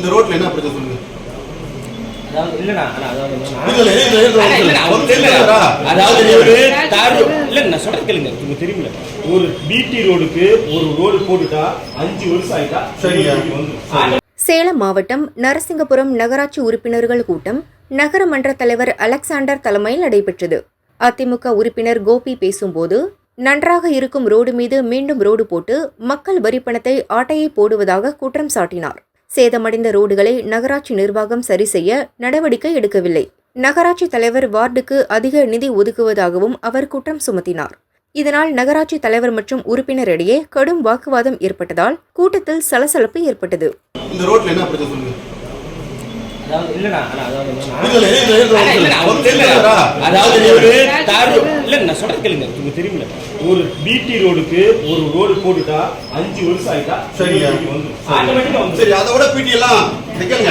இந்த ரோட்ல என்ன பிரச்சனை சொல்லுங்க. ஒரு பிடி ரோடுக்கு ஒரு ரோடு போட்டுட்டா 5 வருஷம் ஆயிட்டா சரியா. சேலம் மாவட்டம் நரசிங்கபுரம் நகராட்சி உறுப்பினர்கள் கூட்டம் நகரமன்ற தலைவர் அலெக்சாண்டர் தலைமையில் நடைபெற்றது. அதிமுக உறுப்பினர் கோபி பேசும்போது, நன்றாக இருக்கும் ரோடு மீது மீண்டும் ரோடு போட்டு மக்கள் வரிப்பணத்தை ஆட்டையை போடுவதாக குற்றம் சாட்டினார். சேதமடைந்த ரோடுகளை நகராட்சி நிர்வாகம் சரி செய்ய நடவடிக்கை எடுக்கவில்லை. நகராட்சி தலைவர் வார்டுக்கு அதிக நிதி ஒதுக்குவதாகவும் அவர் குற்றம் சுமத்தினார். இதனால் நகராட்சி தலைவர் மற்றும் உறுப்பினரிடையே கடும் வாக்குவாதம் ஏற்பட்டதால் கூட்டத்தில் சலசலப்பு ஏற்பட்டது. இந்த ரோட்ல என்ன பிரச்சனை சொல்லுங்க. ஒரு பிடி ரோடுக்கு ஒரு ரோடு போட்டுட்டா 5 வருஷம் ஆயிட்டா சரியா. சரி, அதை விட பிடி எல்லாம் இருக்குங்க,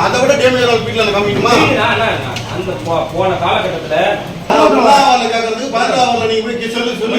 அதை விட டேமேஜ் பிடி எல்லாம் காமிக்கணுமா? அந்த போன காலகட்டத்துல கேட்கறதுக்கு பாதுகாவல நீங்க போய் சொல்லு சொல்லு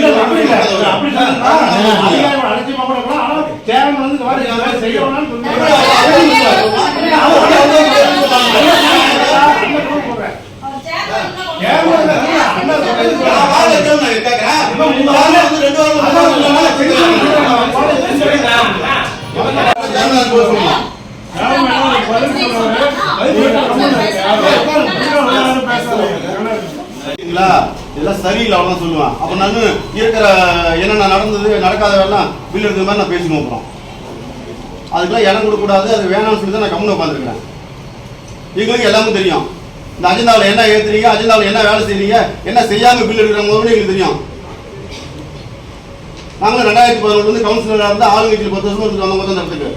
இதெல்லாம் சரியில்லை அவ்வளோ சொல்லுவேன். அப்போ நான் இருக்கிற என்னென்ன நடந்தது நடக்காதவெல்லாம் பில் இருக்கிற மாதிரி நான் பேசி நோக்கிறோம். அதுக்கெல்லாம் இடம் கொடுக்கூடாது, அது வேணாம்னு சொல்லி தான் நான் கம்முன்னு உட்காந்துருக்கிறேன். எங்களுக்கு எல்லாமே தெரியும். இந்த அஜெண்டாவில் என்ன ஏற்றுறீங்க, அஜெண்டாவில் என்ன வேலை செய்றீங்க, என்ன செய்யாமல் பில் எடுக்கிறவங்க எங்களுக்கு தெரியும். நாங்களும் 2011 கவுன்சிலராக இருந்தால் ஆளுங்கட்சியில் 10 வருஷம் வந்த மொத்தம் நடத்துக்கு